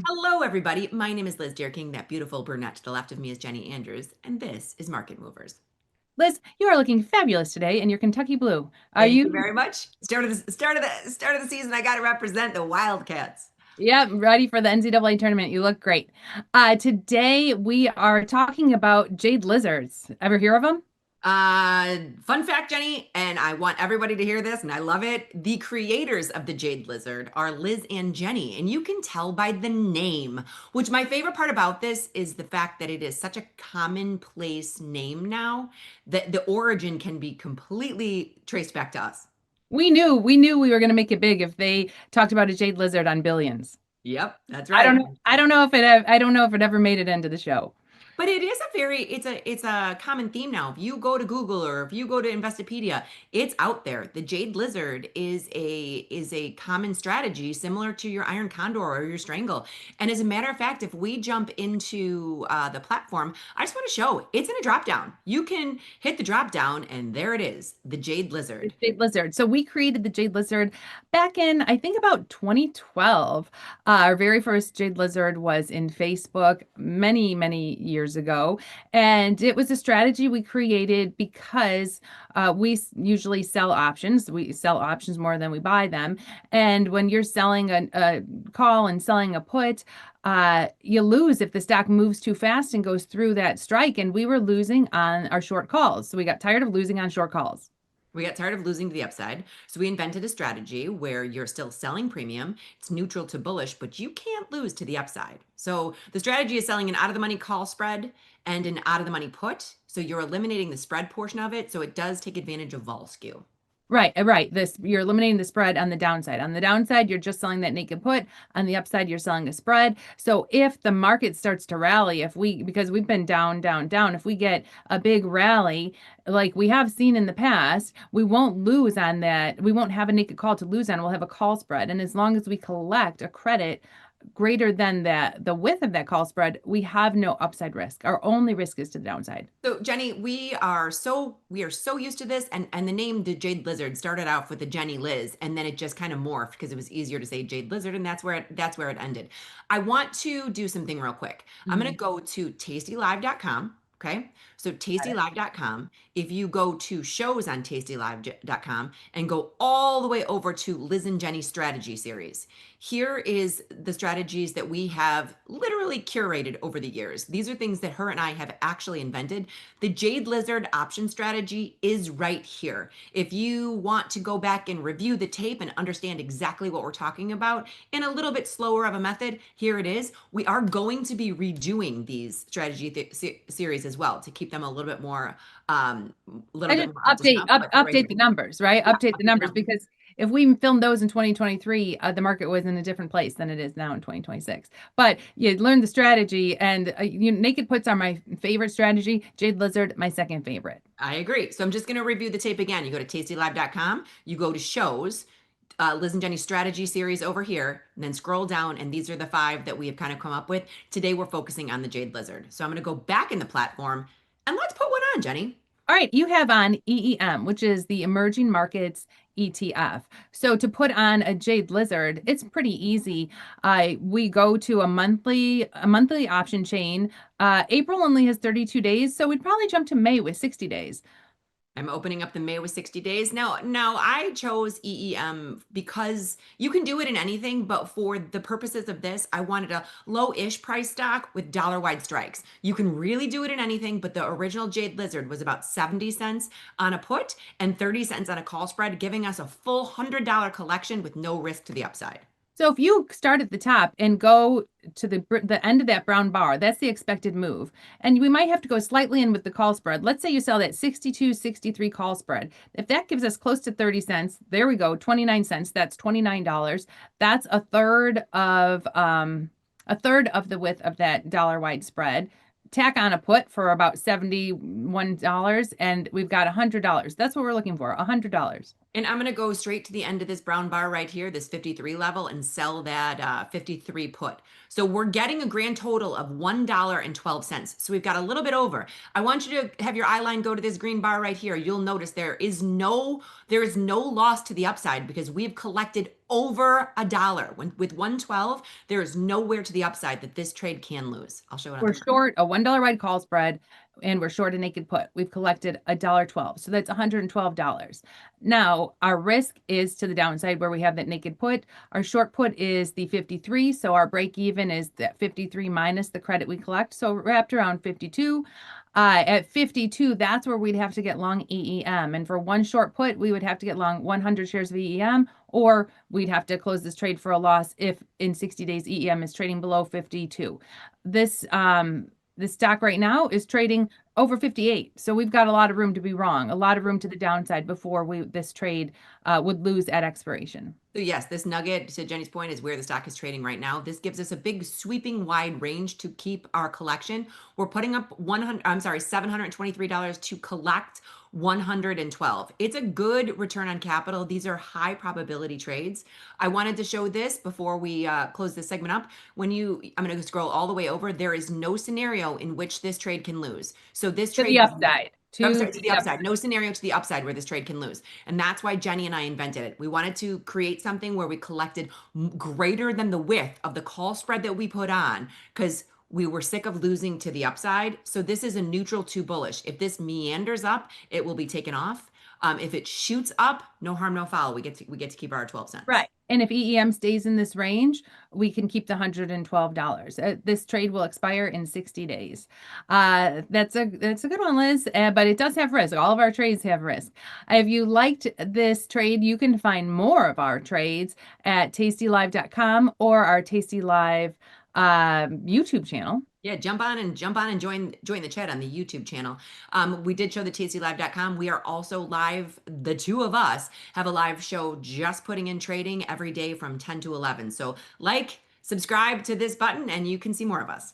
Hello, everybody. My name is Liz Dierking. That beautiful brunette to the left of me is Jenny Andrews, and this is Market Movers. Liz, you are looking fabulous today in your Kentucky blue. Are Thank you? you very much. Start of the season. I got to represent the Wildcats. Yep, ready for the NCAA tournament. You look great. Today we are talking about Jade Lizards. Ever hear of them? Fun fact, Jenny, and I want everybody to hear this, and I love it. The creators of the Jade Lizard are Liz and Jenny, and you can tell by the name, which my favorite part about this is the fact that it is such a commonplace name now that the origin can be completely traced back to us. We knew we were going to make it big if they talked about a Jade Lizard on Billions. Yep, that's I don't right. know. I don't know if it ever made it into the show. But it is it's a common theme now. If you go to Google or if you go to Investopedia, it's out there. The Jade Lizard is a common strategy similar to your Iron Condor or your Strangle. And as a matter of fact, if we jump into the platform, I just want to show it's in a drop down. You can hit the drop down, and there it is, the Jade The Lizard. Jade Lizard. So we created the Jade Lizard back in, I think, about 2012. Our very first Jade Lizard was in Facebook many, many years ago. And it was a strategy we created because usually sell options. We sell options more than we buy them. And when you're selling a call and selling a put, you lose if the stock moves too fast and goes through that strike. And we were losing on our short calls. So we got tired of losing on short calls. We got tired of losing to the upside. So we invented a strategy where you're still selling premium. It's neutral to bullish, but you can't lose to the upside. So the strategy is selling an out of the money call spread and an out of the money put. So you're eliminating the spread portion of it. So it does take advantage of vol skew. Right, right. This you're eliminating the spread on the downside. On the downside, you're just selling that naked put. On the upside, you're selling a spread. So if the market starts to rally, if we because we've been down, down, down, if we get a big rally like we have seen in the past, we won't lose on that. We won't have a naked call to lose on. We'll have a call spread. And as long as we collect a credit greater than the width of that call spread, we have no upside risk. Our only risk is to the downside. So Jenny, we are so used to this, and the name the Jade Lizard started out with the Jenny Liz, and then it just kind of morphed because it was easier to say Jade Lizard, and that's where it ended. I want to do something real quick. I'm gonna Mhm. go to tastylive.com. Okay, so tastylive.com. If you go to shows on tastylive.com and go all the way over to Liz and Jenny strategy series, here is the strategies that we have literally curated over the years. These are things that her and I have actually invented. The Jade Lizard option strategy is right here. If you want to go back and review the tape and understand exactly what we're talking about in a little bit slower of a method, here it is. We are going to be redoing these strategy series as well to keep them a little I bit just more up to snuff, but they're right update here. the numbers, right? Yeah, Update the update the numbers numbers. because if we filmed those in 2023, the market was in a different place than it is now in 2026. But you learn the strategy, and naked puts are my favorite strategy. Jade Lizard, my second favorite. I agree. So I'm just going to review the tape again. You go to tastylive.com, you go to shows, Liz and Jenny's strategy series over here, and then scroll down, and these are the five that we have kind of come up with. Today we're focusing on the Jade Lizard. So I'm going to go back in the platform and let's put one on, Jenny. All right, you have on EEM, which is the Emerging Markets ETF. So to put on a Jade Lizard, it's pretty easy. We go to a monthly option chain. April only has 32 days, so we'd probably jump to May with 60 days. I'm opening up the May with 60 days. Now I chose EEM because you can do it in anything, but for the purposes of this, I wanted a low-ish price stock with dollar-wide strikes. You can really do it in anything, but the original Jade Lizard was about 70 cents on a put and 30 cents on a call spread, giving us a full $100 collection with no risk to the upside. So if you start at the top and go to the end of that brown bar, that's the expected move. And we might have to go slightly in with the call spread. Let's say you sell that 62, 63 call spread. If that gives us close to 30 cents, there we go, 29 cents. That's $29. That's a third of the width of that dollar wide spread. Tack on a put for about $71 and we've got $100. That's what we're looking for, $100. And I'm going to go straight to the end of this brown bar right here, this 53 level, and sell that 53 put. So we're getting a grand total of $1.12. So we've got a little bit over. I want you to have your eye line go to this green bar right here. You'll notice there is no loss to the upside because we've collected over a dollar. With 112, there is nowhere to the upside that this trade can lose. I'll show it on We're the chart. short a $1 wide call spread and we're short a naked put. We've collected $1.12. So that's $112. Now, our risk is to the downside where we have that naked put. Our short put is the 53. So our break even is that 53 minus the credit we collect. So wrapped around 52. At 52, that's where we'd have to get long EEM. And for one short put, we would have to get long 100 shares of EEM, or we'd have to close this trade for a loss if in 60 days EEM is trading below 52. This stock right now is trading over 58. So we've got a lot of room to be wrong, a lot of room to the downside before this trade would lose at expiration. So yes, this nugget, to Jenny's point, is where the stock is trading right now. This gives us a big sweeping wide range to keep our collection. We're putting up $723 to collect 112. It's a good return on capital. These are high probability trades. I wanted to show this before we close this segment up. I'm going to scroll all the way over. There is no scenario in which this trade can lose. So this To trade the upside. I'm To sorry, to the the upside. upside. No scenario to the upside where this trade can lose. And that's why Jenny and I invented it. We wanted to create something where we collected greater than the width of the call spread that we put on because we were sick of losing to the upside. So this is a neutral to bullish. If this meanders up, it will be taken off. If it shoots up, no harm, no foul. We get to keep our 12 cents. Right. And if EEM stays in this range, we can keep the $112. This trade will expire in 60 days. That's a good one, Liz. But it does have risk. All of our trades have risk. If you liked this trade, you can find more of our trades at tastylive.com or our Tasty Live YouTube channel. Yeah, jump on and join the chat on the YouTube channel. We did show the tastylive.com. We are also live. The two of us have a live show just putting in trading every day from 10 to 11. So subscribe to this button and you can see more of us.